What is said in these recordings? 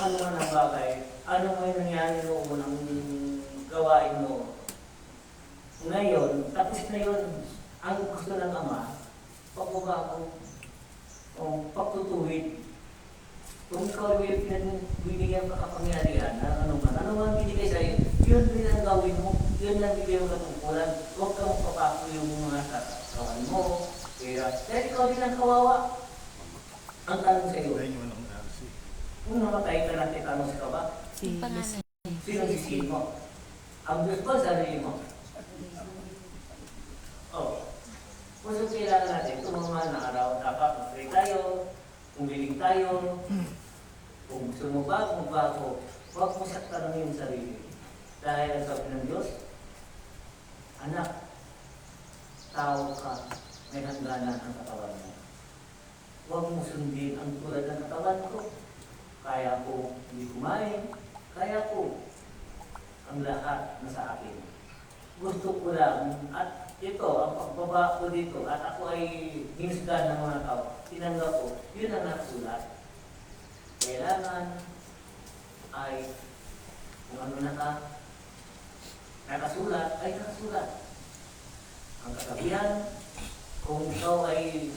ano man ang bagay, ano mo yung nangyari noon ang gawain mo. Ngayon, tapos na yun, ang gusto ng Ama, pagbabago, o pagtutuwid. Kung ikaw ay binigyan ka kapangyarihan na ano man binigay sa'yo, yun din ang gawin mo, yun lang bigyan mo katungkulan. Huwag kang papako yung mga katawan mo, dahil ikaw din ang kawawa. Ang tanong sa'yo, kung namatay ka natin, tanong sa kawa, sino sisihin mo? Ang Diyos ba, sarili mo? Oh. Kung so kailangan natin, kung mga na araw, dapat mag-pray tayo, umiling tayo, kung gusto mo ba, magbago, huwag mo saktan ng iyong sarili. Dahil ang sabi ng Diyos, anak, tao ka, may hangganan ang katawan mo. Huwag mo sundin ang tulad ng katawan ko. Kaya ko hindi kumain, kaya ko ang lahat na sa akin. Gusto ko lang, at ito, ang pagbaba ko dito, at ako ay hinusgan ng mga tao, tinanggap ko, yun ang nakasulat. Kailangan ay, kung ano nakasulat, ay nakasulat. Ang kasabihan, kung ikaw ay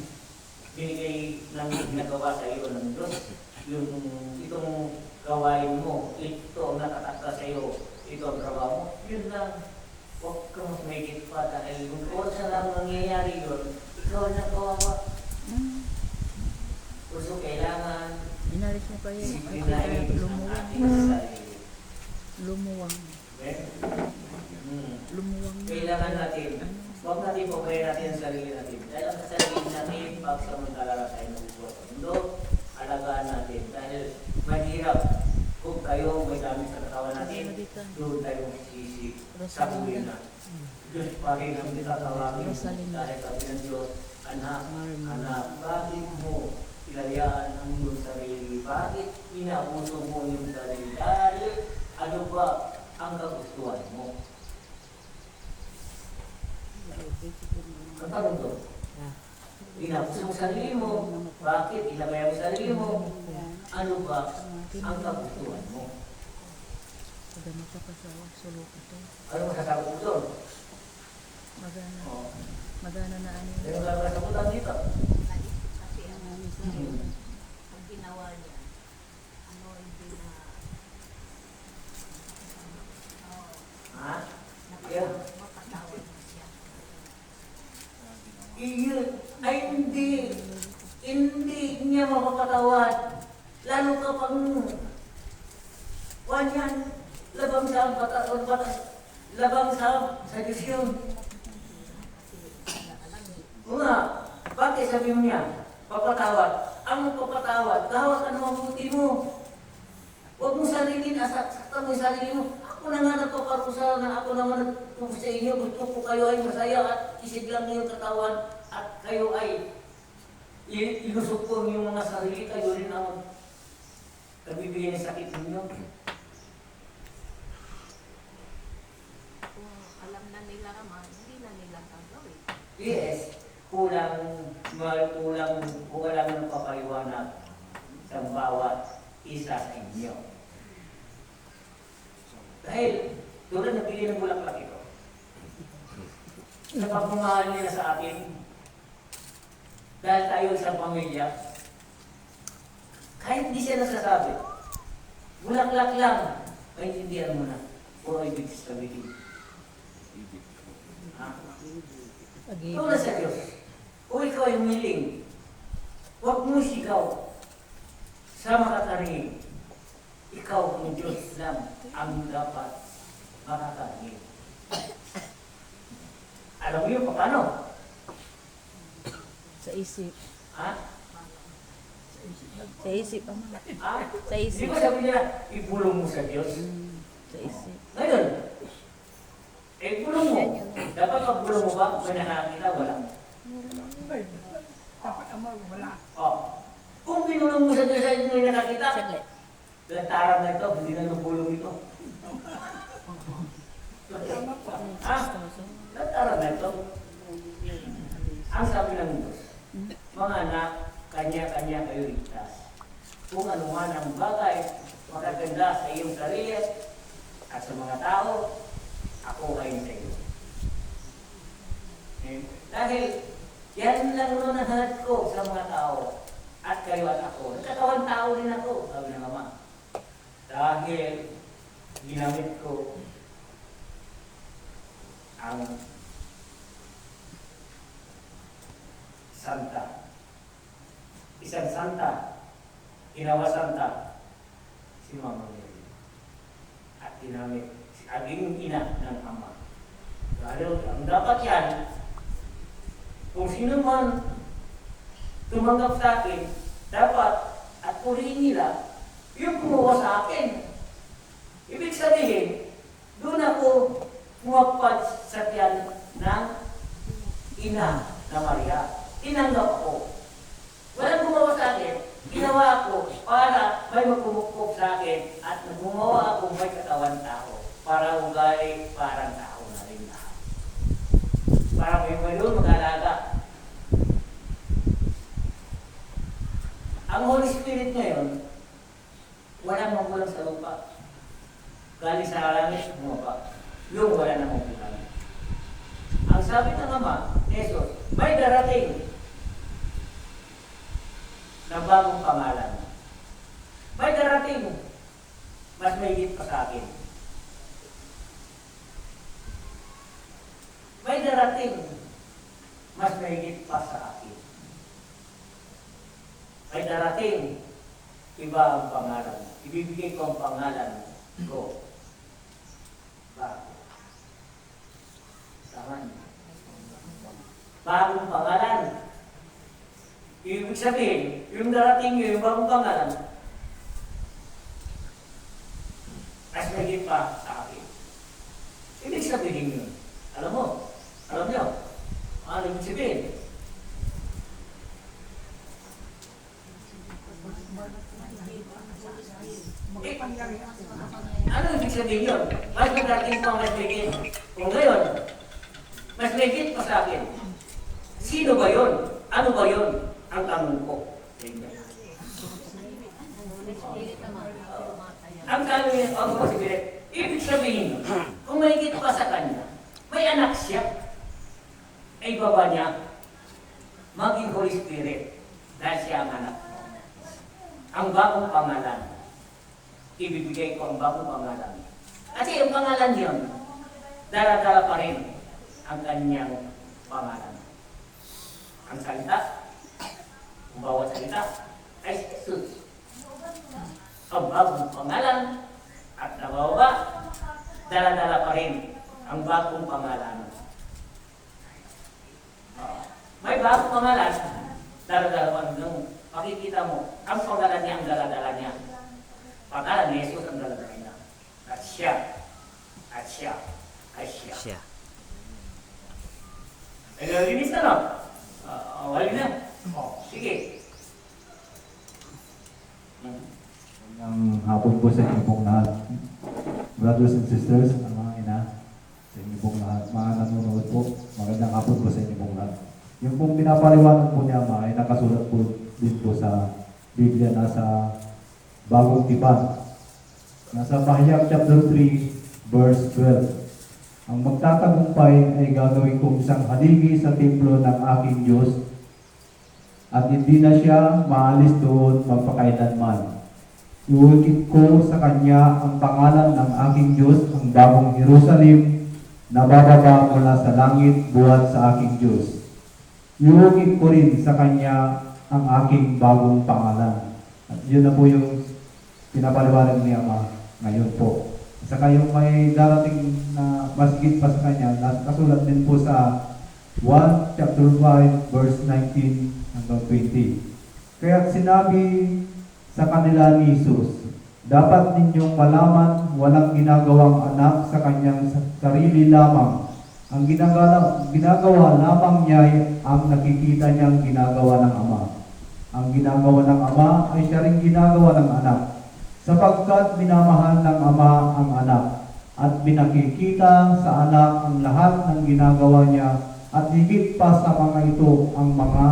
binigay ng ginagawa sa iyo ng Diyos, itong gawain mo, ito ang nakatakta sa iyo, ito ang trabaho mo, yun lang. Huwag kang mas mahigit pa dahil kung sa lang nangyayari yun, ikaw na kawawa. So kailangan inalis mo pa yun. disiplinahin ang ating sarili. Lumuwang. Lumuwang. Kailangan natin, huwag natin pabayan natin ang sarili natin. Dahil ang sarili natin, pagsamantala tayo ng buwan sa mundo, alagaan natin. Dahil mahirap kung tayo may gamit sa katawan natin, doon tayo sisig sa buhay na. Diyos pa rin ang itatawagin dahil sabi ng Diyos, anak, bakit mo ilayaan ang iyong sarili? Bakit inabuso mo yung sarili? Dahil ano ba ang kagustuhan mo? Katanong to. Inabuso mo sarili mo. Bakit ilagay ang sarili mo? Ano ba ang kagustuhan mo? Magana ka pa sa sulok ito. Ano masasabi mo doon? Magana. Oh. Magana na ano. Ano lang kasagutan dito? Kasi ang ginawa niya, hindi na Ha? Yeah. mapatawad na siya. Iyon ay hindi niya mapapatawad. Lalo kapag wanyan, labang sa batas, labang sa Diyos yun. Nga, bakit sabi mo niya, papatawad? Ang papatawad, kahawakan mo ang buti mo. Huwag mo sarili, saktan mo yung sarili mo. Ako na nga nagpaparusa na ako naman nagpupo sa inyo. Gusto ko kayo ay masaya at isid lang yung katawan at kayo ay ilusok ko yung mga sarili. Kayo rin ang nagbibigay ng sakit ninyo. Kung alam na nila naman, hindi na nila gagawin. Yes, kulang ng papaliwanag sa bawat isa sa inyo. Dahil, tulad na bigyan ng bulaklak ito, sa pagmamahal nila sa atin, dahil tayo isang pamilya, kahit hindi siya nasasabi, bulaklak lang, maintindihan mo na, puro ibig sabihin. Ha? Tulad sa Diyos, kung ikaw ay humiling, huwag mo sigaw sa makataringin. Ikaw ang Diyos lang ang dapat makataringin. Alam mo yun, paano? Sa isip. Ha? Sa isip, ama. Ha? Sa Hindi isip. ba sabi niya, ibulong mo sa Diyos? Sa isip. Ngayon, ibulong mo. Dapat pagbulong mo ba, may nakakita, wala. Dapat ama, wala. Oh. Kung binulong mo sa Diyos ay may nakakita, Saglit. lantaran na ito, hindi na nabulong ito. Ha? Lantaran na ito. Ang sabi ng Diyos, mga anak, kanya-kanya kayo ligtas. Kung ano man ang bagay, makaganda sa iyong sarili at sa mga tao, ako ay sa iyo. Dahil yan lang naman ang hanap ko sa mga tao at kayo at ako. Nagkatawang tao din ako, sabi ng Ama. Dahil ginamit ko ang Santa. Isang Santa, ginawa Santa, si Mama Mary. At ginamit si aging ina ng Ama. Dahil ang dapat yan, kung sino man tumanggap sa akin, dapat at purihin nila yung gumawa sa akin. Ibig sabihin, doon ako muwagpad sa tiyan ng ina na Maria. Tinanggap ko. Walang gumawa sa akin, ginawa ko para may magpumukpok sa akin at gumawa ako may katawan tao para ugali parang tao na rin lahat. Para may doon mag-alaga. Ang Holy Spirit ngayon, walang magulang sa lupa. Galing sa langit, bumaba. Yung wala na magulang. Ang sabi ng Ama, Jesus, may darating na bagong pangalan. May darating, mas mahigit pa sa akin. May darating, mas mahigit pa sa akin. May darating, iba ang pangalan. Ibibigay ko ang pangalan ko. Bago. Tama niyo. Bagong pangalan. Ibig sabihin, yung darating nyo, yung bagong pangalan, mas mahigit pa sa akin. Ibig sabihin yun. Alam mo? Alam nyo? Ano ibig sabihin? Ano ibig sabihin yun? Mas darating pa mas mahigit. Kung ngayon, mas mahigit pa sa akin. Sino ba yun? Ano ba yun? Ang tanong ko. Ang tanong niya, ibig sabihin, kung mahigit pa sa kanya, may anak siya, ay baba niya, maging Holy Spirit, dahil siya ang anak. Ang bagong pangalan, ibibigay ko ang bagong pangalan. Kasi yung pangalan yun, dala-dala pa rin ang kanyang pangalan. Ang salita, ang bawat salita ay Jesus. Ang bagong pangalan at nababa, dala-dala pa rin ang bagong pangalan. May bagong pangalan, dala-dala pa rin. Makikita mo, ang pangalan niya ang dala-dala niya. Pangalan ni Jesus ang dala-dala niya. At siya, ay siya. Ay, nalinis na, no? Wali na. Sige. Ang hapon po sa inyo pong lahat. Brothers and sisters, ang mga ina, sa inyo pong lahat, mga nanonood po, magandang hapon po sa inyo pong lahat. Yung pong pinapaliwanag po niya, mga ay nakasulat po din po sa Biblia na sa Bagong Tipan. Nasa Pahayag chapter 3, verse 12. Ang magtatagumpay ay gagawin kong isang haligi sa templo ng aking Diyos at hindi na siya maalis doon magpakailanman. Iuukit ko sa kanya ang pangalan ng aking Diyos, ang bagong Jerusalem na bababa mula sa langit buhat sa aking Diyos. Iuukit ko rin sa kanya ang aking bagong pangalan. At yun na po yung pinapaliwanag ni Ama ngayon po. Saka yung may darating na masgit pa sa kanya, nakasulat din po sa 1 chapter 5 verse 19 hanggang 20. Kaya sinabi sa kanila ni Jesus, dapat ninyong malaman walang ginagawang anak sa kanyang sarili lamang. Ang ginagawa lamang niya ay ang nakikita niyang ginagawa ng Ama. Ang ginagawa ng Ama ay siya rin ginagawa ng anak. Sapagkat minamahal ng Ama ang anak at binakikita sa anak ang lahat ng ginagawa niya at higit pa sa mga ito ang mga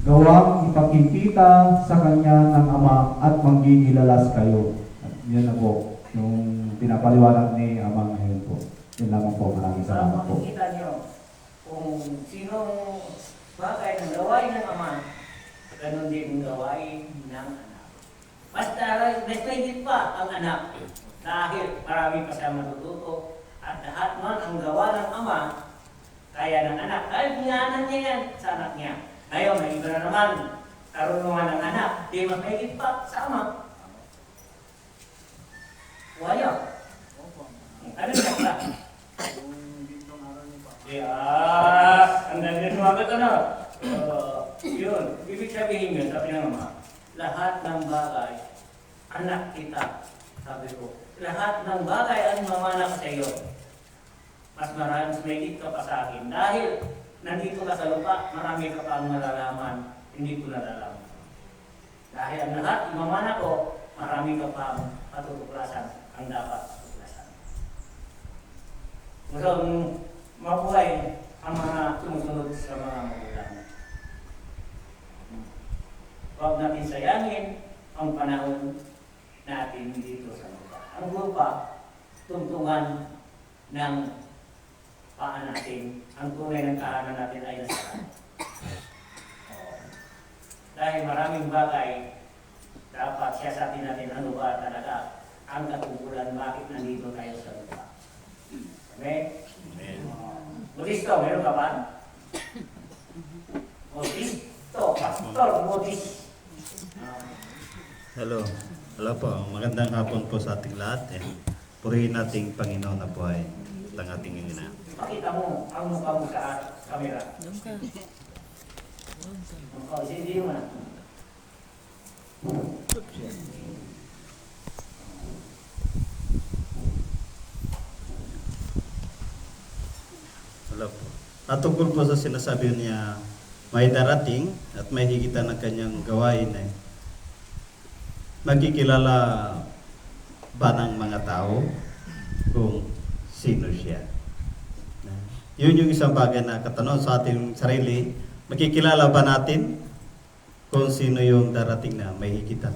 gawang ipakikita sa kanya ng Ama at manggigilalas kayo. At yun na po, yung pinapaliwanag ni Ama ngayon po. Yun lamang po, maraming Para salamat po. makikita niyo kung sinong bagay ng gawain ng Ama, ganun din ang gawain ng anak. Basta mas mahigit pa ang anak dahil marami pa siya matututo at lahat man ang gawa ng Ama kaya ng anak. Dahil pinaanan niya yan sa anak niya. Ngayon, may iba na naman karunungan ng anak, di mas mahigit pa sa Ama. Wala. Ano siya pala? Ang ganda sumagot ano? Yun, ibig sabihin yun, sabi ng Ama, lahat ng bagay, anak kita, sabi ko, lahat ng bagay ang mamanak sa iyo. Mas marami, mas may ka pa sa akin. Dahil nandito ka sa lupa, marami ka pa ang malalaman, hindi ko nalalaman. Dahil ang lahat, imamanak ko, marami ka pa ang matutuklasan, ang dapat tuklasan. So, mabuhay ang mga sumusunod sa mga magulang. Huwag natin sayangin ang panahon natin dito sa lupa. Ang lupa, tungtungan ng paa natin. Ang tunay ng tahanan natin ay nasa langit. Dahil maraming bagay, dapat siyasatin natin ano ba talaga ang katugulan bakit nandito tayo sa lupa. Amen? Budisto, meron ka ba? Budisto, pastor, Budist. Hello. Hello po. Magandang hapon po sa ating lahat. Purihin nating Panginoon na buhay at ang ating Ina. Pakita mo ang mukha mo sa camera. Doon ka. Hindi mo na. Hello po. At tungkol po sa sinasabi niya, may darating at may higitan ng kanyang gawain magkikilala ba ng mga tao kung sino siya? Yun yung isang bagay na katanong sa ating sarili. Makikilala ba natin kung sino yung darating na may higitan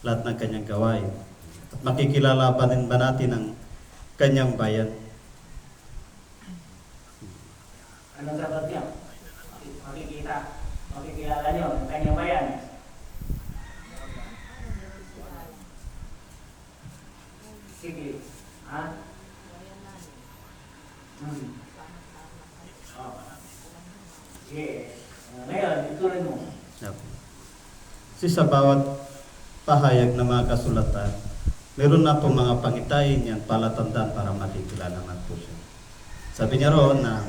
lahat ng kanyang gawain? At makikilala ba din ba natin ang kanyang bayan? Anong sagot niyo? Makikilala niyo ang kanyang bayan. Sige. Ha? Oh. Yes. Ngayon, ituloy mo. Kasi sa bawat pahayag ng mga kasulatan, meron na po mga pangitain yan, palatandaan para makikilala naman po siya. Sabi niya roon na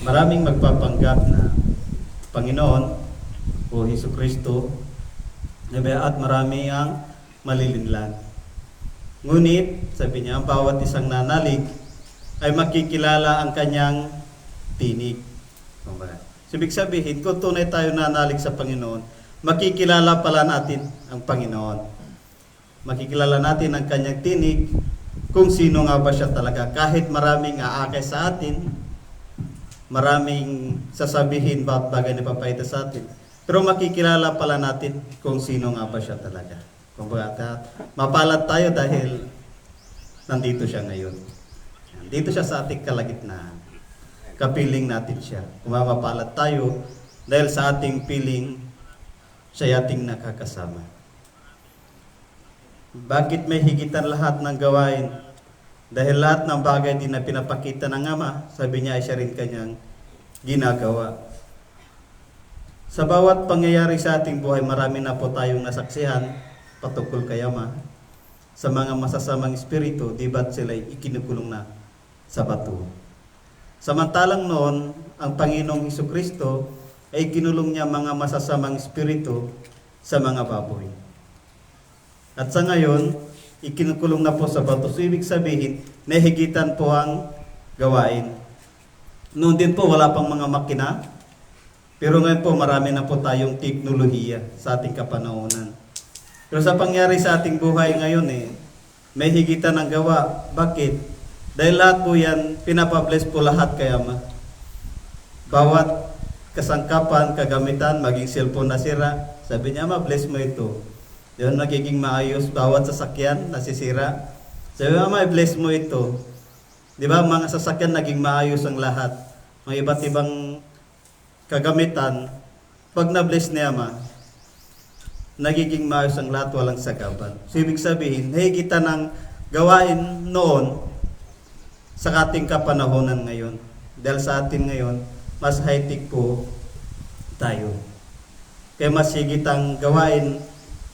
maraming magpapanggap na Panginoon o Hesus Kristo at marami ang malilinlang. Ngunit, sabi niya, ang bawat isang nanalig ay makikilala ang kanyang tinig. So, ibig sabihin, kung tunay tayo nanalig sa Panginoon, makikilala pala natin ang Panginoon. Makikilala natin ang kanyang tinig kung sino nga ba siya talaga. Kahit maraming aakay sa atin, maraming sasabihin bawat bagay na papayita sa atin, pero makikilala pala natin kung sino nga ba siya talaga. Kumbaga, mapalad tayo dahil nandito siya ngayon. Nandito siya sa ating kalagitnaan. Kapiling natin siya. Kung mapalad tayo dahil sa ating piling, siya ating nakakasama. Bakit may higitan lahat ng gawain? Dahil lahat ng bagay din na pinapakita ng Ama, sabi niya ay siya rin kanyang ginagawa. Sa bawat pangyayari sa ating buhay, marami na po tayong nasaksihan patungkol kay Ama. Sa mga masasamang espiritu, di ba't sila'y ikinukulong na sa bato? Samantalang noon, ang Panginoong Hesukristo ay kinulong niya mga masasamang espiritu sa mga baboy. At sa ngayon, ikinukulong na po sa bato. So, ibig sabihin, nahigitan po ang gawain. Noon din po, wala pang mga makina. Pero ngayon po, marami na po tayong teknolohiya sa ating kapanahonan. Pero sa pangyari sa ating buhay ngayon may higitan ng gawa. Bakit? Dahil lahat po yan, pinapabless po lahat kay Ama. Bawat kasangkapan, kagamitan, maging cellphone nasira. Sabi niya, Ama, bless mo ito. Yun, nagiging maayos. Bawat sasakyan, nasisira. Sabi niya, Ama, bless mo ito. Di ba, mga sasakyan, naging maayos ang lahat. Mga iba't ibang kagamitan, pag na-bless ni Ama, nagiging maayos ang lahat, walang sagaban. So, ibig sabihin, kita ng gawain noon sa ating kapanahonan ngayon. Dahil sa atin ngayon, mas high-tech po tayo. Kaya mas higit ang gawain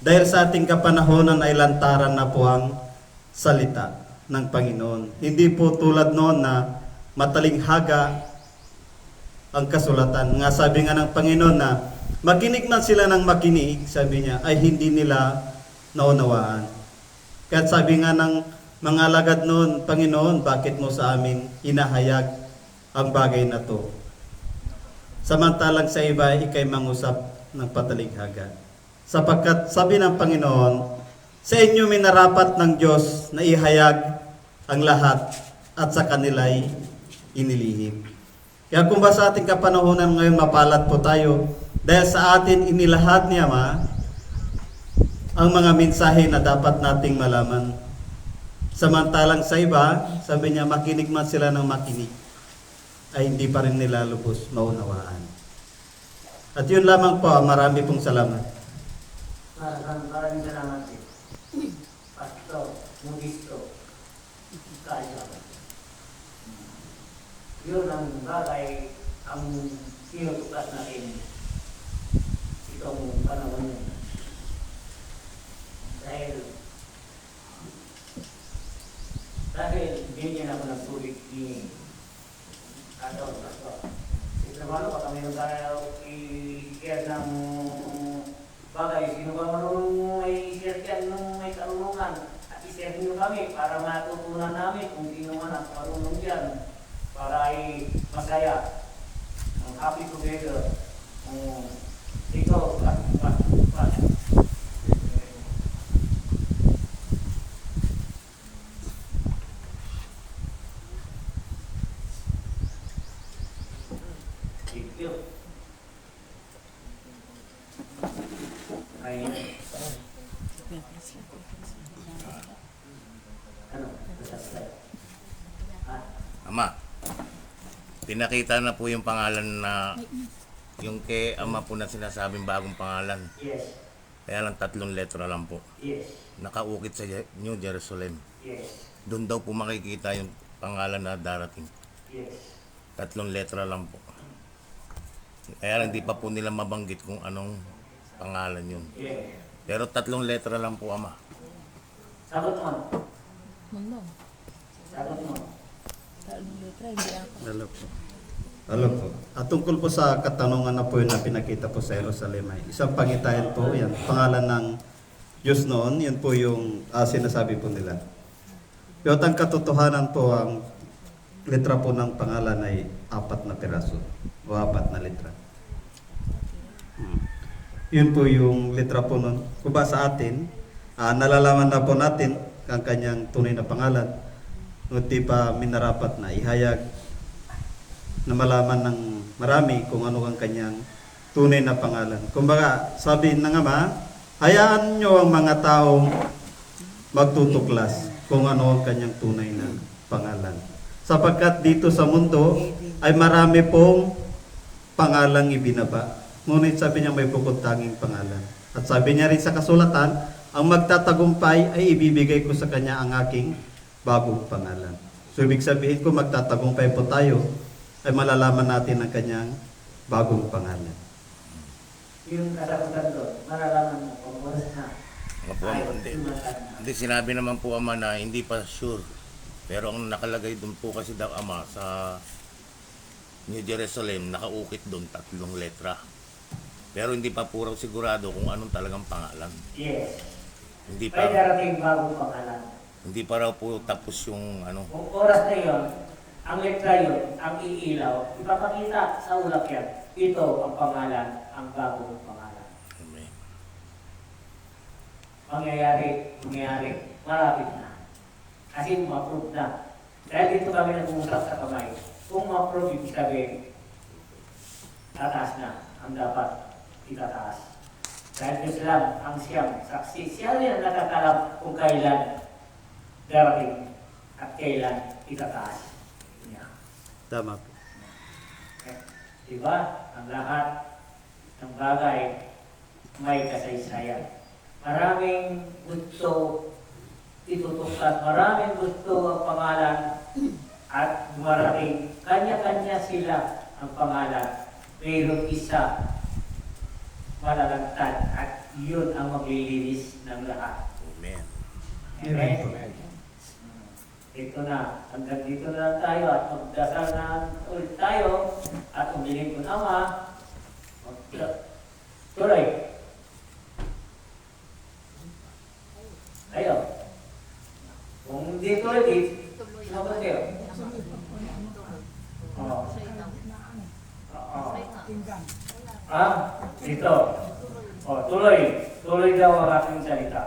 dahil sa ating kapanahonan ay lantaran na po ang salita ng Panginoon. Hindi po tulad noon na matalinghaga ang kasulatan. Nga sabi nga ng Panginoon na makinig man sila ng makinig, sabi niya, ay hindi nila naunawaan. Kaya sabi nga ng mga alagad noon, Panginoon, bakit mo sa amin inahayag ang bagay na to? Samantalang sa iba, ikay mangusap ng patalinghaga. Sapagkat sabi ng Panginoon, sa inyo minarapat ng Diyos na ihayag ang lahat at sa kanila'y inilihim. Kaya kung ba sa ating kapanahonan ngayon mapalad po tayo, dahil sa atin inilahad ni Ama ang mga mensahe na dapat nating malaman. Samantalang sa iba, sabi niya, makinig man sila ng makinig, ay hindi pa rin nila lubos maunawaan. At yun lamang po, marami pong salamat. Maraming salamat din. Pastor, Mugisto, kaya. Yun ang bagay ang sinutukas natin itong panahon yun. Dahil binigyan ako ng tubig ni Pastor. Sinamalo pa kami nung tayo i-share ng bagay. Sino ba marunong may share yan nung may karunungan? At i-share nyo kami para matutunan namin kung sino man ang marunong dyan. Para ay masaya. Happy together. Ito, Thank you. Ano? Ama, pinakita na po yung pangalan na yung kay Ama po na sinasabing bagong pangalan. Yes. Kaya lang 3 letra lang po. Yes. Nakaukit sa New Jerusalem. Yes. Doon daw po makikita yung pangalan na darating. Yes. 3 letra lang po. Kaya lang di pa po nila mabanggit kung anong pangalan yun. Yes. Pero 3 letra lang po, Ama. Sagot mo. Ano? Sagot mo. Talong letra, hindi ako. Alam po. At tungkol po sa katanungan na po yun na pinakita po sa Jerusalem ay isang pangitain po yan. Pangalan ng Diyos noon, yun po yung sinasabi po nila. Pero ang katotohanan po, ang letra po ng pangalan ay 4 na piraso o 4 na letra. Yun po yung letra po nun. Kung ba sa atin, nalalaman na po natin ang kanyang tunay na pangalan. Ngunit di pa minarapat na ihayag na malaman ng marami kung ano ang kanyang tunay na pangalan. Kumbaga, sabi ng Ama, hayaan nyo ang mga taong magtutuklas kung ano ang kanyang tunay na pangalan. Sapagkat dito sa mundo ay marami pong pangalang ibinaba. Ngunit sabi niya may bukod tanging pangalan. At sabi niya rin sa kasulatan, ang magtatagumpay ay ibibigay ko sa kanya ang aking bagong pangalan. So ibig sabihin kung magtatagumpay po tayo, ay malalaman natin ang kanyang bagong pangalan. Yung katakutan doon, malalaman mo kung wala na. Opo, hindi sinabi naman po, Ama, na hindi pa sure. Pero ang nakalagay doon po kasi daw, Ama, sa New Jerusalem, nakaukit doon 3 letra. Pero hindi pa po raw sigurado kung anong talagang pangalan. Yes. Hindi May pa, darating bagong pangalan. hindi pa raw po tapos yung ano. Kung oras na yun, ang letra yun, ang iilaw, ipapakita sa ulap yan. Ito ang pangalan, ang bagong pangalan. Amen. Mangyayari, malapit na. Kasi ma-approve na. Dahil dito kami nag-uusap sa kamay. Kung ma-approve, ibig sabihin, tataas na ang dapat itataas. Dahil Diyos lang ang siyang saksi. Siya rin ang nakakalam kung kailan darating at kailan itataas niya. Tama po. Diba? Ang lahat ng bagay may kasaysayan. Maraming gusto itutukan, maraming gusto ang pangalan at marating kanya-kanya sila ang pangalan. Pero isa malalagtad at yun ang maglilinis ng lahat. Amen. Amen. Ito na, hanggang dito na lang tayo at magdasal na ulit tayo at umiling ko Ama. Tuloy. Tayo. Kung hindi tuloy, Tuloy sabot kayo. Oo. Tuloy daw. Oo. Tuloy nga. Dito. Tuloy. Tuloy daw ang aking salita.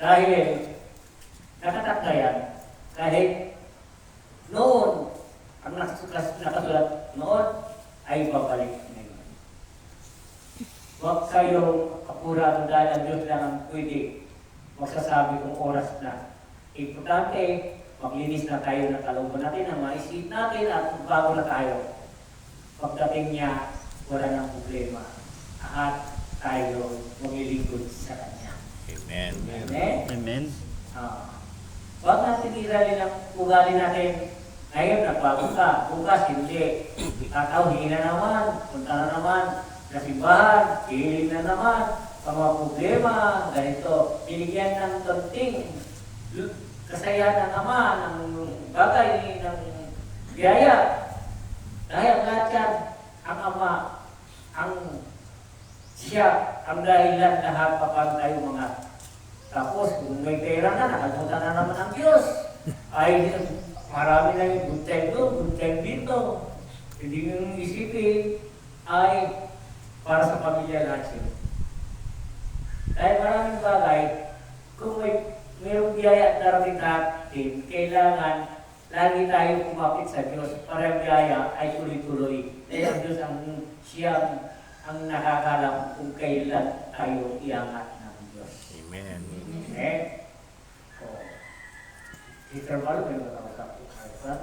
Dahil nakatakda yan, kahit noon, ang nakasulat noon, ay babalik ngayon. Huwag kayong kapurado dahil ang Diyos lang ang pwede magsasabi kung oras na. Importante, maglinis na tayo ng kalooban natin, ang maisip natin at bago na tayo. Pagdating niya, wala nang problema. At tayo maglilingkod sa Kanya. Amen. Amen? Amen. Huwag natin iralin ang ugali natin. Ngayon, nagbago ka. Bukas, hindi. Tatawhin na naman. Punta na naman. Sa simbahan. Hiling na naman. Ang mga problema. Ganito. Binigyan ng konting kasayahan ng Ama, ng bagay, ng biyaya. Dahil lahat yan, ang Ama, ang Siya, ang dahilan lahat paano tayo mga. Tapos, kung may pera na, nakalimutan na naman ang Diyos. Ay, marami na yung good time doon, good time dito. Hindi yung isipin ay para sa pamilya lahat yun. Dahil maraming bagay, kung mayroong biyaya at darating natin, kailangan lagi tayo kumapit sa Diyos para ang biyaya ay tuloy-tuloy. Dahil ang Diyos siyang ang nakakalam kung kailan tayo iangat ng Diyos. Amen. Sister Malo, may makausap po kayo.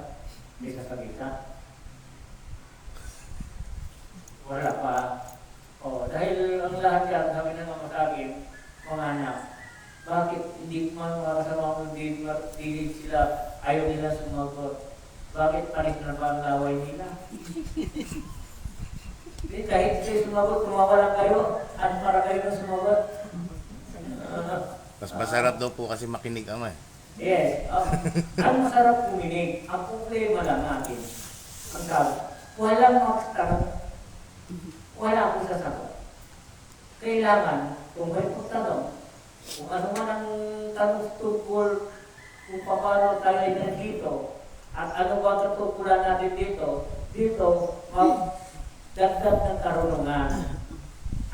May sasabihin. Wala pa. Dahil ang lahat yan, sabi ng mga sa akin, mga anak, bakit hindi man makasama kung hindi sila ayaw nila sumagot? Bakit panis na pa ang laway nila? Kahit sila sumagot, tumawa lang kayo at para kayo na sumagot. Mas masarap daw po kasi makinig Ama. Yes. Ang masarap puminig. Ang problema lang natin. Ang sabi, walang magtanong. Wala akong sasagot. Kailangan, kung may pagtanong, kung ano man ang tanong tungkol kung paano tayo na dito, at ano ba ang katukulan natin dito, magdagdag ng karunungan.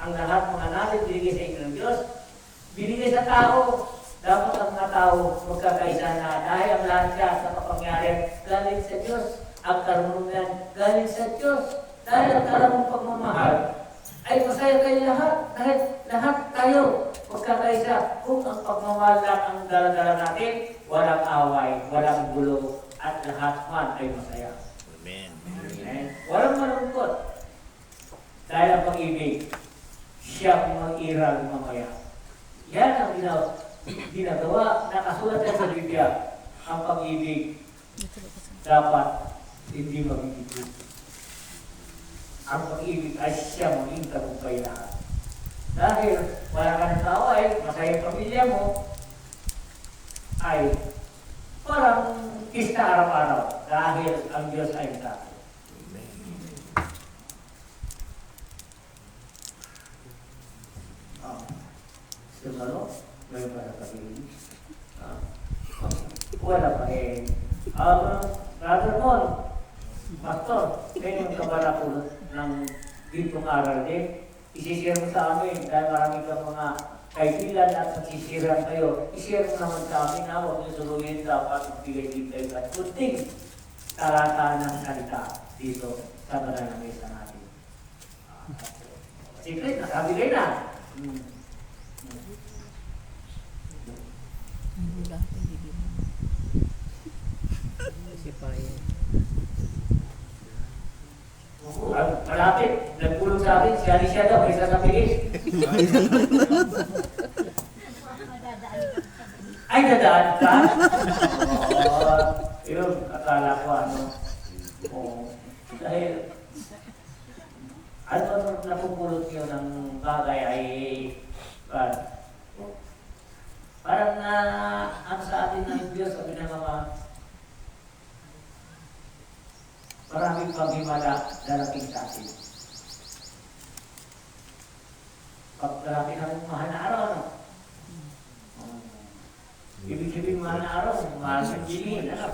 Ang lahat mga natin binigay sa inyo ng Diyos, binigay sa tao. Dapat ang mga tao magkakaisa na dahil ang lahat siya sa kapangyarihan galing sa Diyos. Ang karunungan galing sa Diyos. Dahil ang karamang pagmamahal ay masaya kayo lahat. Dahil lahat tayo magkakaisa. Kung ang pagmamahal lang ang dala-dala natin, walang away, walang gulo, at lahat man ay masaya. Amen. Amen. Walang malungkot. Dahil ang pag-ibig, siya ang mag-iral mamaya. Yan ang ginagawa, nakasulat yan sa Biblia. Ang pag-ibig dapat hindi magiging. Ang pag-ibig ay siya maging tagumpay lahat. Dahil wala ka ng kaaway, masaya ang pamilya mo, ay parang pista araw-araw. Dahil ang Diyos ay natin. Ano? May para sabihin. Wala pa eh. Brother Mon, Pastor, kayo yung kabalapulot ng ditong aral din. Isishare mo sa amin dahil marami kang mga kaibigan at nagsishare kayo. Ishare mo naman sa amin na huwag yung suluhin dapat magbigay din kayo at kunting talata ng salita dito sa banal na mesa natin. Secret, nakabigay na. Hindi lang, hindi din. Si Payan. Malapit, nagpulong sa akin, si Alicia daw, may sasabihin. Ay, dadaan ka? Oo. Yun, akala ko ano. Oo. Dahil, ano napupulot nyo ng bagay ay, parang ang sa atin ng Diyos, sabi ng mga maraming paghimala darating sa atin. Pag darating ang mahal na araw, ano? Ibig sabihin mahal na araw, mahal na gini, ano?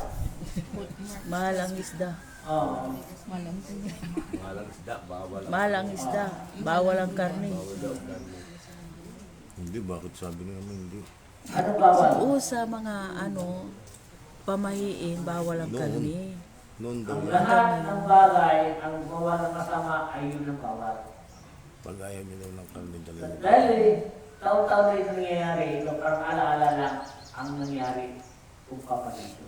Mahal ang isda. Oo. Mahal ang isda. Bawal ang karne. Hindi, bakit sabi nila naman hindi? Ano bawal? Oo, sa mga pamahiin, bawal ang Noon. karne. Noon daw Ang yan. lahat ng bagay, ang gawa ng masama ay yun ang bawal. Pag ayaw nila ng karne talaga. Dahil taon-taon na ito nangyayari, ito parang alaala lang ang nangyari kung papalito.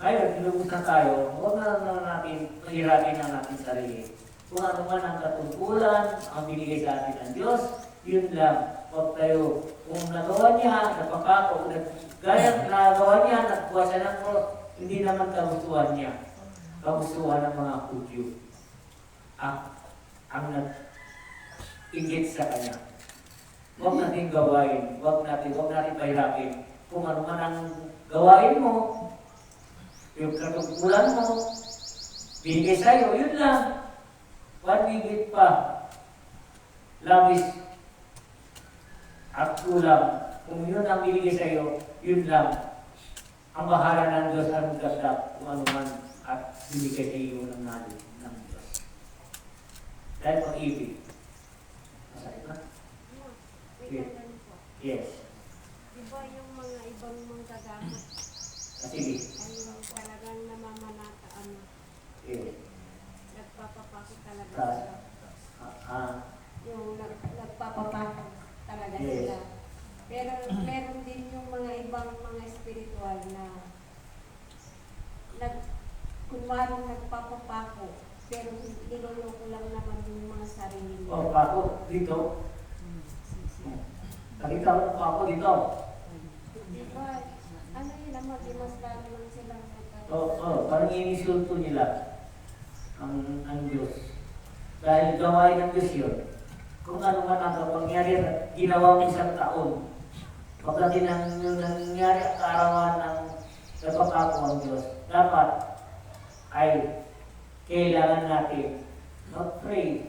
Ngayon, tinubos na tayo, huwag na natin mahiratin ang ating sarili. Kung ano man ang katungkulan, ang binigay sa atin ng Diyos, yun lang. Huwag tayo, kung nagawa niya, napapako, gaya nagawa niya, nakuha siya ng cross, hindi naman kagustuhan niya. Kagustuhan ng mga Hudyo. Ang nag-ingit sa kanya. Huwag natin gawain, huwag natin pahirapin. Kung ano man ang gawain mo, yung katungkulan mo, bigay sa'yo, yun lang. Huwag bigit pa. Labis at kulang. Kung yun ang bigay sa'yo, yun lang. Ang bahala ng Diyos ang magdagdag kung ano man at binigay sa iyo ng knowledge ng Diyos. Dahil pag-ibig. Masakit na? Yes. Diba yung mga ibang manggagamot Sige. ay yung talagang namamanata, Yes. nagpapapako talaga Ka- sila. Yung nagpapapako talaga Yes. sila. Pero meron din yung mga ibang mga spiritual na kunwarong nagpapapako pero niloloko lang naman yung mga sarili nila. O, Paco, dito. Nakita ko pa ako dito. Diba, ano yun naman, di mas lalo lang silang Parang inisulto nila ang Diyos. Dahil gawain ng Diyos yun. Kung ano man ang kapangyari at ginawa mo isang taon, pagdating ng nangyari at kaarawan ng napapako ang Diyos, dapat ay kailangan natin mag-pray.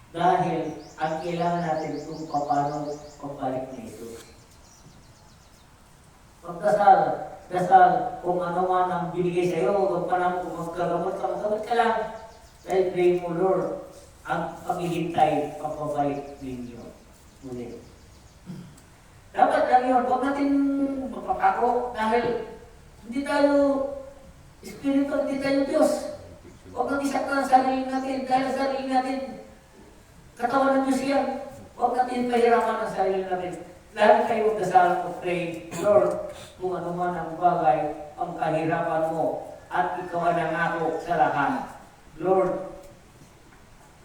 Dahil ang kailangan natin kung paano pagbalik na ito. Dasal kung ano man ang binigay sa iyo, huwag pa naman kung magkagamot ka lang. Dahil pray mo, Lord, ang paghihintay, pagpabalik ninyo. Muli. Dapat lang yun, huwag natin magpapako dahil hindi tayo spiritual, hindi tayo Diyos. Huwag natin saktan ang sarili natin dahil sa sarili natin, katawan ng Diyos yan. Huwag natin pahirapan ang sarili natin. Lahat kayo magdasal o pray, Lord, kung ano man ang bagay, ang kahirapan mo, at ikaw ang nangako sa lahat. Lord,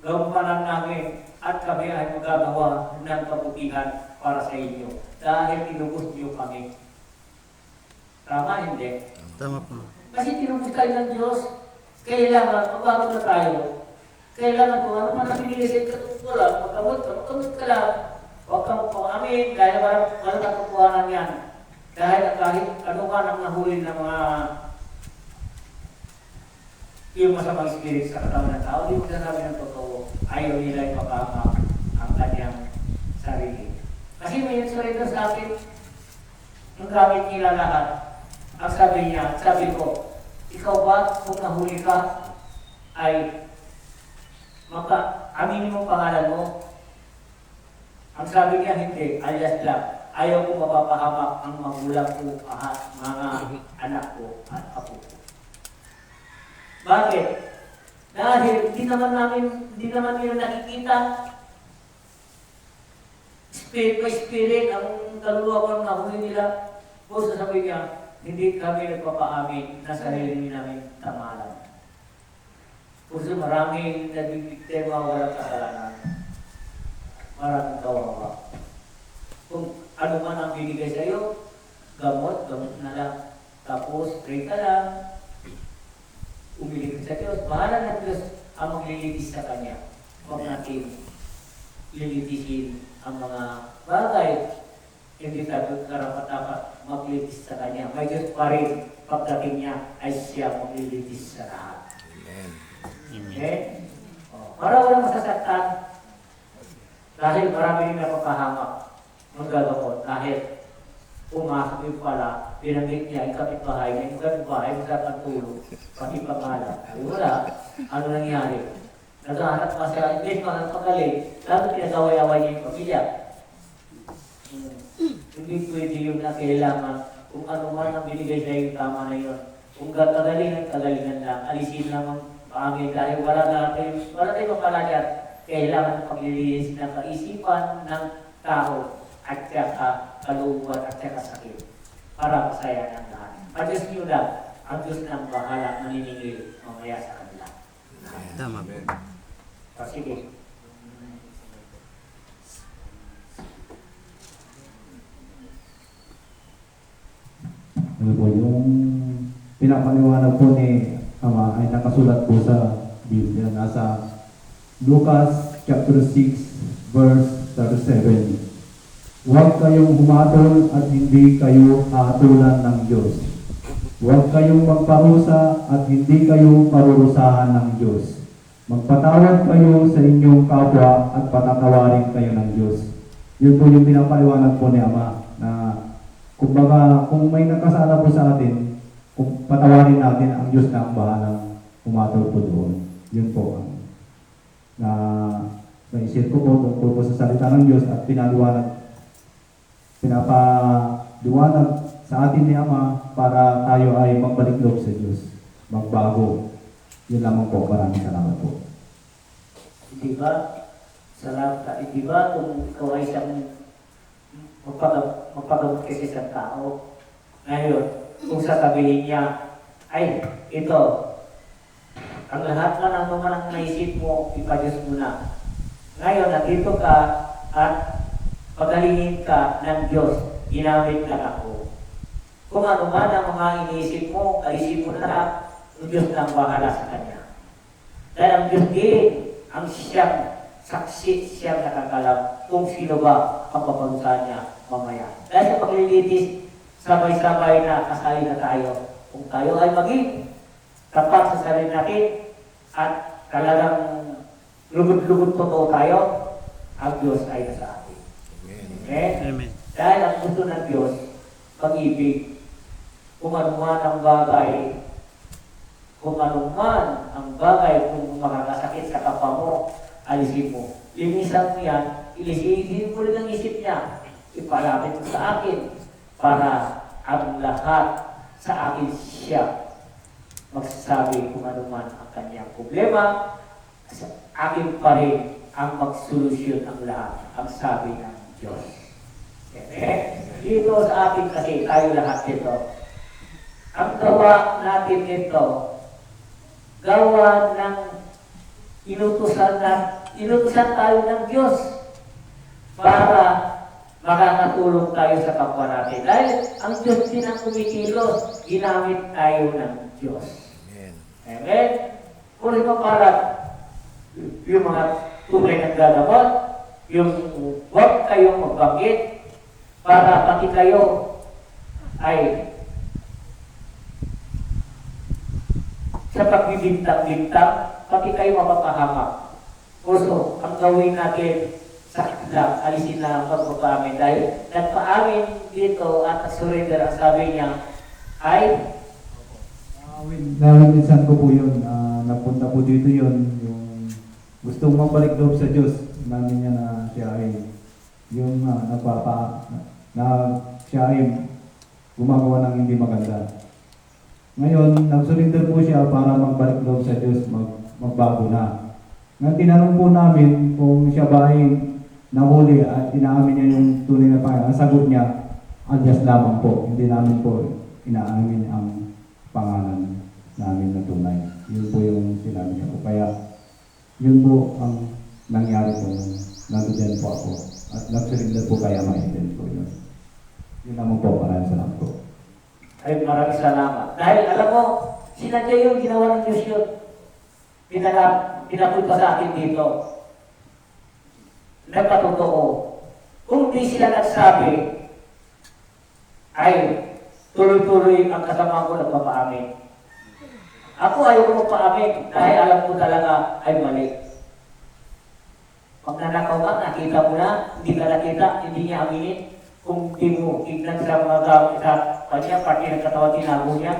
gampanan namin at kami ay magagawa ng kabutihan para sa inyo. Dahil tinubos niyo kami. Tama, hindi? Tama po. Kasi tinubos tayo ng Diyos, kailangan, magbago na tayo. Kailangan kung ano man ang binigay sa katungkulan, magkamot ka lang. Huwag kang amin dahil walang katukuhanan yan. Dahil kahit ano ka nang nahuli ng mga yung masamang spirit sa katawan ng tao, di mo sinasabi ng totoo, ayaw nila ipapahamak ang kanyang sarili. Kasi may surrender sa akin, yung gamit nila lahat, ang sabi niya, sabi ko, ikaw ba kung nahuli ka, ay aminin mo pangalan mo? Ang sabi niya, hindi, alias lang. Ayaw ko mapapahamak ang magulang ko, mga anak ko at apo ko. Bakit? Dahil hindi naman nila nakikita. Spirit by spirit, ang kaluluwa ko ang nahuli nila. O sasabihin niya, hindi kami nagpapaamin na sarili namin tamalan. Kasi maraming nabibiktima walang kasalanan. Maraming kawawa. Kung ano man ang binigay sa iyo, gamot na lang. Tapos, pray ka lang. Umilig sa Diyos. Bahala ng Diyos ang maglilitis sa Kanya. Huwag natin lilitisin ang mga bagay. Hindi tayo karapat-dapat maglilitis sa Kanya. May Diyos pa rin. Pagdating niya ay siya maglilitis sa lahat. Amen. Okay? Para walang masasaktan, dahil marami rin napapahamak ng gagamot. Dahil pumasok yung pala, binanggit niya yung kapitbahay niya, yung kapitbahay, masarap tulog, pati pangalan. Ay wala, ano nangyari? Naghahanap pa siya, hindi pa nagpagaling, lalo pinagaway-away niya yung pamilya. Hindi pwede yun na kailangan kung ano man ang binigay sa yung tama na yun. Kung kagalingan, kagalingan lang, alisin lang ang paangin dahil wala tayong mapala dyan. Kailangan paglilinis ng kaisipan ng tao at saka kalooban at saka sakit para masaya ng lahat. Ang Diyos nyo lang, ang Diyos na ang bahala maniningil mamaya sa kanila. Tama. O sige. Ano po, yung pinapaniwanag po ni Ama ay nakasulat po sa Biblia. Nasa Lucas chapter 6 verse 37. Huwag kayong humatol at hindi kayo hatulan ng Diyos. Huwag kayong magparusa at hindi kayo parurusahan ng Diyos. Magpatawad kayo sa inyong kapwa at patatawarin kayo ng Diyos. Yun po yung pinapaliwanag po ni Ama na kumbaga kung may nakasala po sa atin, kung patawarin natin ang Diyos na ang bahalang humatol po doon. Yun po ang naisip ko po tungkol po sa salita ng Diyos at pinapaliwanag sa atin ni Ama para tayo ay magbalik loob sa Diyos, magbago. Yun lamang po, maraming salamat po. Diba? Salamat. Diba kung ikaw ay isang magpagamot kasi sa tao, ngayon, kung sasabihin niya, ay, ito, ang lahat na ng mga naisip mo, ipa-Diyos mo na. Ngayon, nandito ka at pagalingin ka ng Diyos, ginamit lang ako. Kung ano man ang mga iniisip mo, kaisip mo na lahat, ang Diyos na ang bahala sa Kanya. Dahil ang Diyos din, ang siyang saksi, siyang nakakalam kung sino ba ang paparusahan niya mamaya. Dahil sa paglilitis, sabay-sabay na kasali na tayo. Kung tayo ay maging tapat sa sarili natin at talagang lugod-lugod totoo tayo, ang Diyos ay nasa atin. Okay? Amen. Dahil ang gusto ng Diyos, pag-ibig. Kung ano man ang bagay, kung makakasakit sa kapwa mo, alisin mo. Linisan mo yan, ilisihin mo rin ang isip niya. Ipalapit mo sa akin para ang lahat sa akin siya magsasabi kung ano man ang kanyang problema, sa akin pa rin ang magsolusyon ang lahat, ang sabi ng Diyos. Okay? Dito sa atin kasi tayo lahat dito. Ang gawa natin ito, gawa ng inutusan tayo ng Diyos para makakatulong tayo sa kapwa natin. Dahil ang Diyos din ang kumikilos, ginamit tayo ng Diyos. Amen. Amen? Kung ipapalat, yung mga tunay ng gagamot, yung huwag kayong magbanggit para pati kayo ay sa pagbibintang-bintang, pati kayo mapapahamak. Also, ang gawin natin, sakit lang, alisin na ang pagpapaamin. Dahil nagpaamin dito at surrender, ang sabi niya ay Minsan ko po yun, napunta po dito yun, yung gustong magbalik loob sa Diyos, namin niya na siya ay yung siya ay gumagawa ng hindi maganda. Ngayon, nag-surrender po siya para magbalik loob sa Diyos, magbago na. Nga tinanong po namin kung siya ba ay nahuli at inaamin niya yung tunay na pangalan. Ang sagot niya, alias lamang po. Hindi namin po inaamin ang pangalan namin na tunay. Yun po yung sinabi niya po. Kaya yun po ang nangyari po nung nandiyan po ako. At nag-surrender po kaya ma-attend po yun. Yun naman po, maraming salamat po. Ay, maraming salamat. Dahil alam mo, sinadya yung ginawa ng Diyos yun. Pinapunta sa akin dito. Nagpatotoo. Kung di sila nagsabi, ay tuloy-tuloy ang kasama ko nagpapaamin. Ako ayaw ko magpaamin dahil alam ko talaga ay mali. Pag nanakaw ka, nakita mo na, hindi ka nakita, hindi niya aminin. Kung di mo tignan sa mga gamit sa kanya, pati ng katawan tinago niya,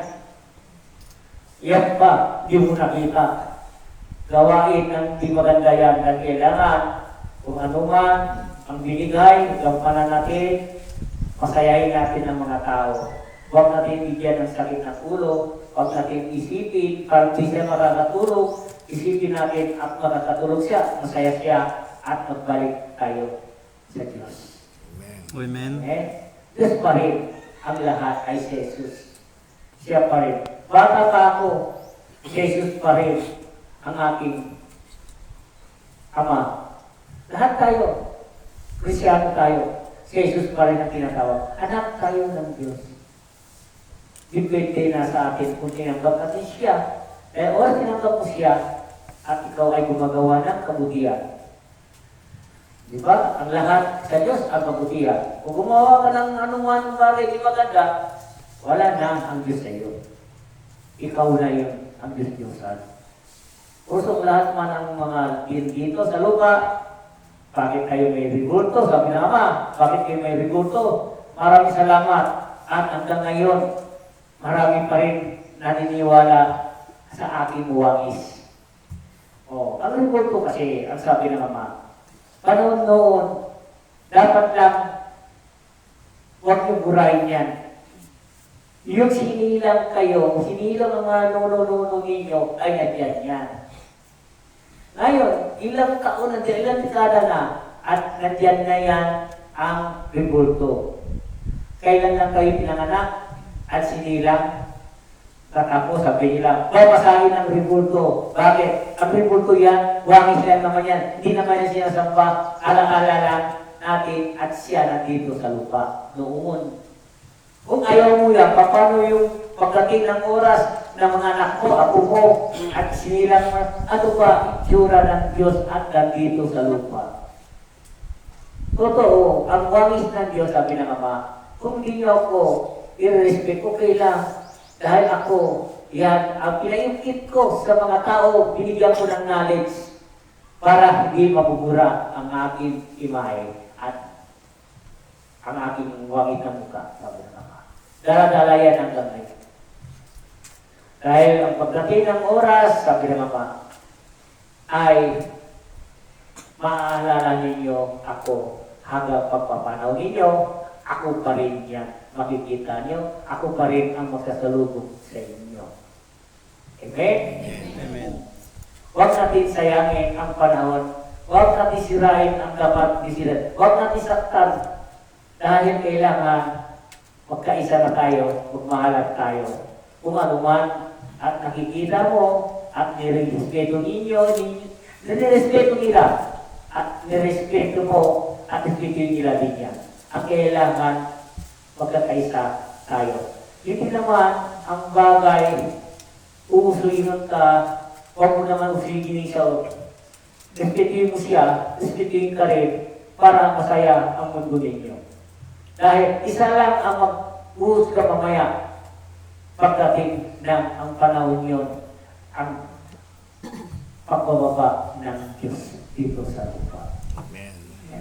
yan ba, di mo nakita. Gawain ng di maganda yan na kailangan kung ano man ang binigay, gampanan natin, masayahin natin ang mga tao. Huwag natin bigyan ng sakit ng ulo, huwag natin isipin, para di siya makakatulog, isipin natin at makakatulog siya, masaya siya, at magbalik tayo sa Diyos. Amen. Diyos pa rin ang lahat ay si Jesus. Siya pa rin. Bata pa ako, si Jesus pa rin ang aking Ama. Lahat tayo, Krisyano tayo, si Jesus pa rin ang tinatawag. Anak tayo ng Diyos. Depende na sa atin kung tinanggap natin siya. Oras tinanggap mo siya at ikaw ay gumagawa ng kabutihan. Diba? Ang lahat sa Diyos ang kabutihan. Kung gumawa ka ng anuman bagay di maganda, wala na ang Diyos sa iyo. Ikaw na yun ang Diyos-Diyosan. Pusok lahat man ang mga dito sa lupa, bakit kayo may rigulto? Sabi na Ama, bakit kayo may rigulto? Maraming salamat. At hanggang ngayon, marami pa rin naniniwala sa aking buwangis. Ang rigulto kasi, ang sabi ng Ama, panahon noon, dapat lang huwag yung burahin yan. Yung sinilang kayo, sinilang ang mga nuno-nuno ninyo, ay nandiyan yan. Ngayon, ilang taon na dyan, ilang dekada na, at nandiyan na yan ang rebulto. Kailan lang kayo pinanganak at sinilang? Katapos sabi nila, babasahin ang rebulto. Bakit? Ang rebulto yan, wangis lang naman yan. Hindi naman yan sinasamba, alang-ala lang natin at siya nandito sa lupa noon. Kung ayaw mo yan, paano yung pagdating ng oras ng mga anak mo, apo mo, at sinilang mo, ano ba, itsura ng Diyos at nandito sa lupa? Totoo, ang wangis ng Diyos, sabi ng Ama, kung hindi niyo ako i-respect, okay lang. Dahil ako, yan, ang pinaiukit ko sa mga tao, binigyan ko ng knowledge para hindi mabubura ang aking imahe at ang aking wangit na mukha, sabi ng Ama. Dala-dala yan hanggang ngayon. Dahil ang pagdating ng oras, sabi ng Ama, ay maaalala ninyo ako hanggang pagpapanaw ninyo, ako pa rin yan. Makikita nyo, ako pa rin ang magsasalubong sa inyo. Amen? Amen. Huwag natin sayangin ang panahon. Huwag natin sirain ang dapat disilan. Huwag natin saktan. Dahil kailangan magkaisa na tayo, magmahalan tayo. Kung ano man, at nakikita mo, at nirespeto ninyo, nirespeto nila, at nirespeto mo, at respeto nila din yan. Ang kailangan, magkakaisa tayo. Hindi naman ang bagay, uusuyin ka, huwag mo naman usigin siya. Respetuhin mo siya, respetuhin ka rin para masaya ang mundo ninyo. Dahil isa lang ang mag-uusga mamaya pagdating ng ang panahon yun, ang pagbababa ng Diyos dito sa lupa. Amen.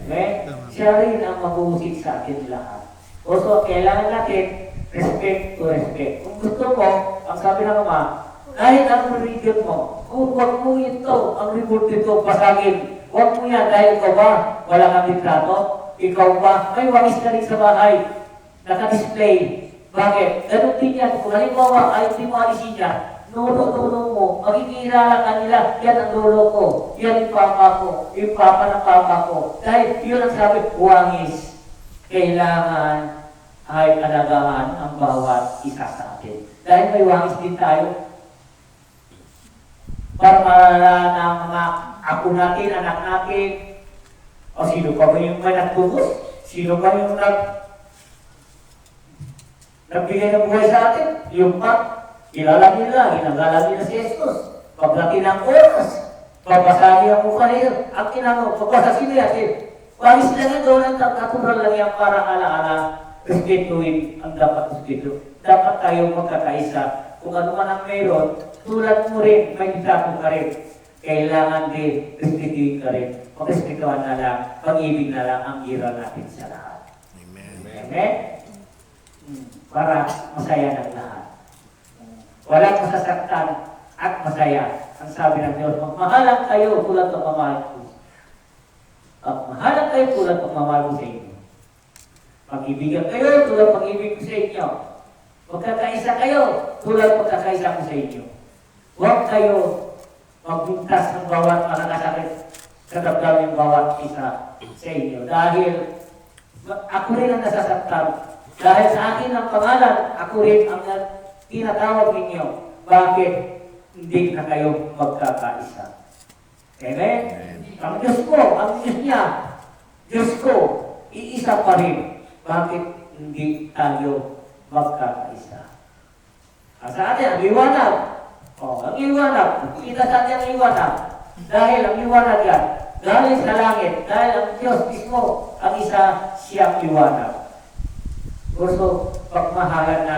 Okay? Siya rin ang mag-uusig sa atin lahat. Also, kailangan natin respect to respect. Kung gusto mo, ang sabi ng Ama, kahit ang religion mo, kung huwag mo ito, ang report ito, basagin. Huwag mo yan dahil ikaw ba, wala kang litrato? Ikaw ba, may wangis ka rin sa bahay, naka-display. Bakit? Ganun din yan. Kung halimbawa ay hindi mo alisin yan, nuno mo, makikilala ka nila, yan ang lolo ko, yan yung papa ko, yung papa ng papa ko. Dahil yun ang sabi, wangis. Kailangan ay alagaan ang bawat isa sa atin. Dahil may wangis din tayo. Para malala ng mga ako natin, anak natin, o sino pa ba yung may nagtubos? Sino pa yung nagbigay ng buhay sa atin? Yung kilala nila, ginagala nila si Jesus. Paglaki ng oras, babasahin ang mukha nila. Ang tinanong, pagbasahin nila, wangis na nga doon ang natural lang yan para alaala, respetuin ang dapat respeto. Dapat tayo magkakaisa. Kung ano man ang meron, tulad mo rin, may litrato ka rin. Kailangan din, respetuin ka rin. Pag-respetuhan na lang, pag-ibig na lang ang ira natin sa lahat. Amen. Amen? Para masaya ng lahat. Walang masasaktan at masaya. Ang sabi ng Diyos, magmahalan kayo tulad ng mamahal ko. Magmahalan kayo tulad ng mamahal ko sa inyo. Mag-ibigan kayo tulad ng pag-ibig ko sa inyo. Magkakaisa kayo tulad ng pagkakaisa ko sa inyo. Huwag kayo magbuntas ng bawat makakasakit sa damdamin bawat isa sa inyo. Dahil ako rin ang nasasaktan. Dahil sa akin ang pangalan, ako rin ang tinatawag ninyo. Bakit hindi na kayo magkakaisa? Amen? Ang Diyos ko, ang Diyos niya, Diyos ko, iisa pa rin. Bakit hindi tayo magkakaisa? Sa atin, ang liwanag. Ang liwanag. Kita sa atin ang liwanag. Dahil ang liwanag yan, galing sa langit. Dahil ang Diyos mismo, ang isa siyang liwanag. Gusto, pagmahalan na,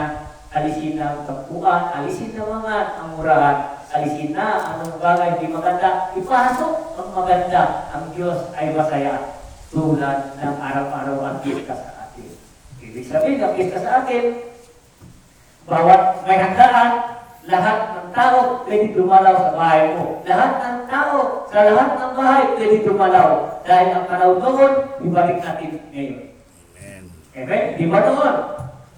alisin na ang tampuan, alisin na mga amurahan, alisin na anong bagay di maganda, ipasok ang maganda. Ang Diyos ay masaya tulad ng araw-araw ang pista sa atin. Ibig sabihin, ang pista sa atin, bawat may handaan, lahat ng tao pwede dumalaw sa bahay mo. Lahat ng tao, sa lahat ng bahay pwede dumalaw. Dahil ang panahon doon, ibalik natin ngayon. Amen? Di ba doon?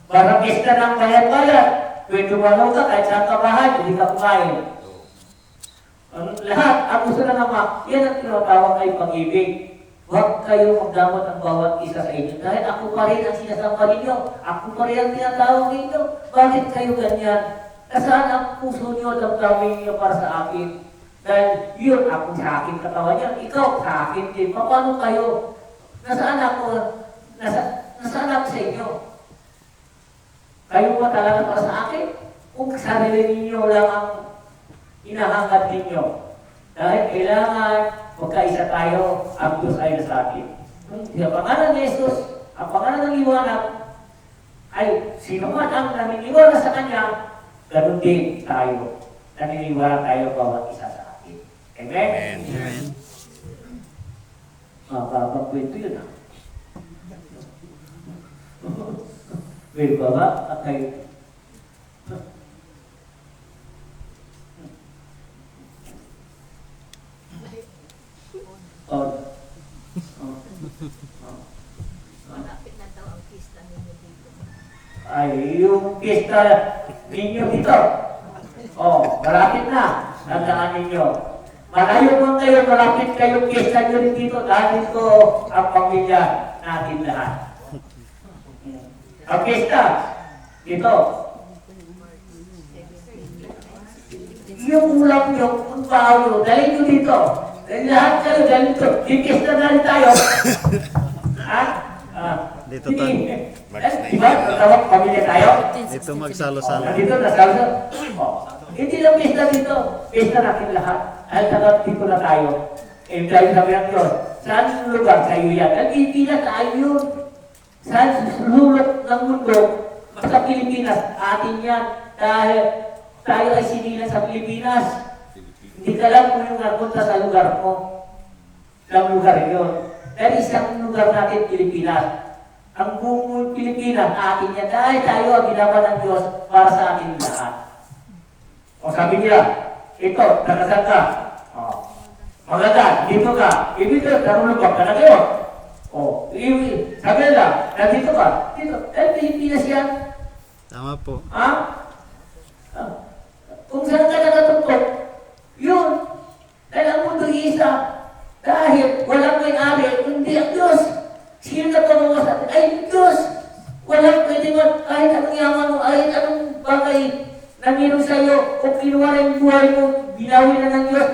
Para pista ng bayan-bayan, pwede dumalaw ka kahit saan ka bahay, hindi ka kumain. Lahat, ang gusto na naman, yan ang tinatawag ay pag-ibig. Huwag kayo magdamot ang bawat isa sa inyo. Dahil ako pa rin ang sinasamba ninyo. Ako pa rin ang tinatawag ninyo. Bakit kayo ganyan? Nasaan ang puso niyo at damdamin niyo para sa akin? Dahil yun, ako sa akin katawan niya. Ikaw sa akin din. Paano kayo? Nasaan ako? Nasaan ako sa inyo? Kayo ba talaga para sa akin? Kung sarili ninyo lang ang hinahangad ninyo. Dahil kailangan magkaisa tayo, ang Diyos ay nasa atin. Ang pangalan ni Jesus, ang pangalan ng liwanag, ay sino man ang naniniwala sa Kanya, ganun din tayo. Naniniwala tayo bawat isa sa atin. Amen? Amen. Makakapagkwento yun ah. Well, baba, at kayo. Malapit na daw ang pista ninyo dito. Ay, yung pista ninyo dito. Malapit na. Tandaan ninyo. Malayo man kayo, malapit kayo pista nyo rin dito. Dahil ito ang pamilya natin lahat. Ang pista, dito. Yung ulam nyo, ang bahaw nyo, dalhin nyo dito. Lahat kayo, dalhin dito. Yung pista na rin tayo. Dito tayo. Diba? Tawag pamilya tayo. Dito magsalo-salo. Dito, nasalo. Hindi lang pista dito. Pista natin lahat. Dahil tagal dito na tayo. Dahil sabi ng Diyos, saan yung lugar sa iyo yan? Ang Pilipinas, tayo yun. Saan sulok ng mundo? Sa Pilipinas, atin yan. Dahil tayo ay sinilang sa Pilipinas. Hindi ka lang kung yung napunta sa lugar mo. Lang lugar yun. Dahil isang lugar natin, Pilipinas. Ang buong Pilipinas, atin yan. Dahil tayo ang ginawa ng Diyos para sa atin lahat. Sabi nila, ito, nakasan ka. Maganda, dito ka. Dito, narulog ka na kayo. Sabi nila, nandito ka. Dito, Pilipinas yan. Tama po. Kung saan ka Kahit walang may-ari, hindi ang Diyos. Sino na gumawa sa atin? Ay, Diyos. Walang pwede mo, kahit anong yaman mo, kahit anong bagay na meron sa iyo, kung kinuha na yung buhay mo, binawi na ng Diyos,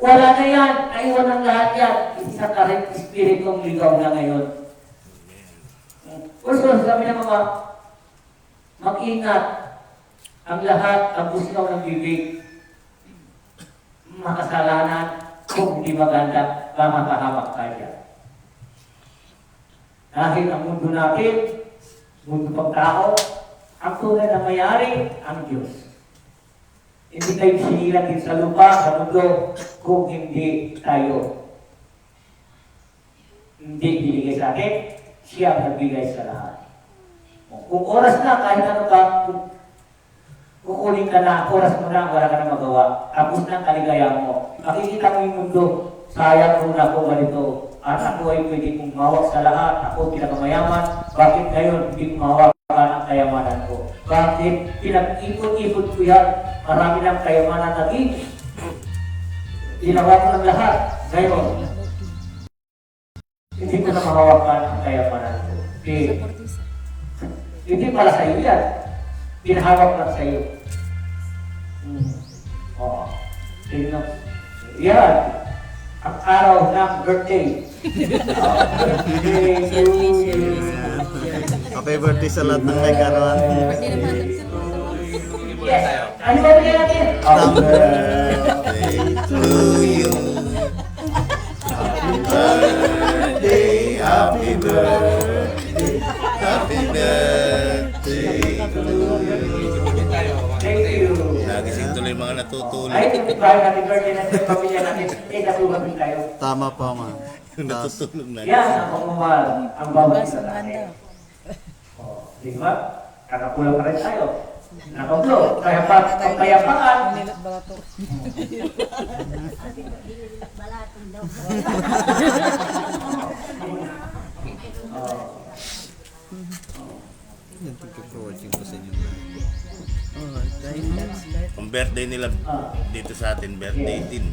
wala na yan. Naiwan ng lahat yan. Isa ka rin, espiritong ligaw na ngayon. Also, sabi ng mga, mag-ingat ang lahat ang businaw ng bibig. Makasalanan, kung hindi maganda, makakahamak ka dyan. Dahil ang mundo natin, mundo pang tao, ang tunay na mayari, ang Diyos. Hindi tayo sinilang din sa lupa, sa mundo, kung hindi tayo hindi binigay sa atin, siya ang nagbigay sa lahat. Kung oras na, kahit ano ka, kukunin ka na, oras mo na, wala ka na magawa. Tapos na ang kaligayahan mo. Makikita mo yung mundo, sayang muna ako ganito. At ako ay pwede kong mawak sa lahat. Ako pinakamayaman. Bakit ngayon hindi ko mawak ng kayamanan ko? Bakit pinag-ipon-ipon ko yan? Marami ng kayamanan natin. Ginawa ko ng lahat. Ngayon, hindi ko na mahawakan ang kayamanan ko. Hindi pala sa iyo yan. Pinahawak lang sa iyo. Oo. Tingnan. Yan. Ang araw ng birthday. Birthday to you. Happy birthday sa lahat ng may karoon. Yes. Ano ba bigyan natin? Happy birthday to you. Happy birthday, happy birthday, happy birthday to you. Thank you. Nagising tuloy mga natutulog. Ay, ito ba happy birthday natin sa pamilya natin? Natulog din tayo. Tama po, ma'am. Natutulog na. Yan ang pagmamahal. Ang bawat isa Ang natin. ganda. Di ba? Kakakulang pa rin tayo. Nakaulo. Kaya pa, pagkayapaan. Nilat balato. Balatong daw. Watching po sa inyo. Ang birthday nila dito sa atin, birthday din.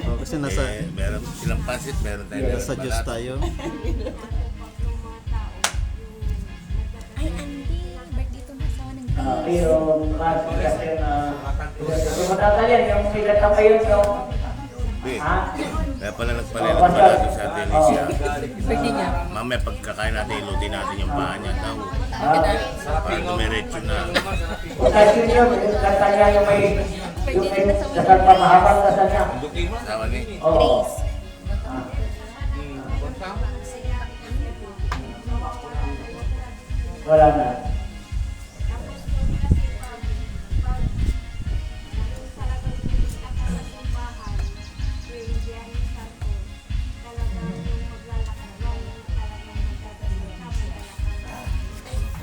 Oh, kasi nasa Meron silang pansit, meron tayo. nasa Diyos tayo. Ay, Andy, birthday to masawa ng Yung kasi na matagal yan, yung sigat na kayo yung ha? Kaya pala nagpalala pala doon sa atin siya. Birthday niya. Mamaya pagkakain natin, ilutin natin yung paa niya. Daw. Para dumiretso na. Okasyon yun, yung kanta niya yung may dasal pa mahabang dasal niya. Sawa ni. Oo. Wala na.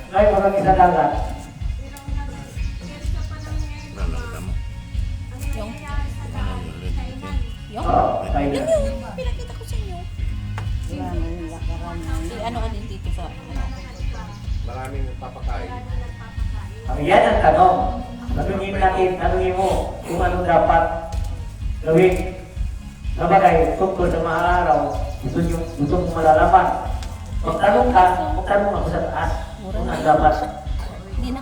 Ngayon, mga isa dagat. Lalangta mo. Yung, yung, Oo, tayo na. pinakita ko sa inyo. Ano ka din dito sa, Yan ang tanong. Tanungin mo kung ano dapat gawin. Sabagay, tungkol sa mga araw, gusto mong malalaman. Magtanong ako sa taas. Kung ano dapat. hindi na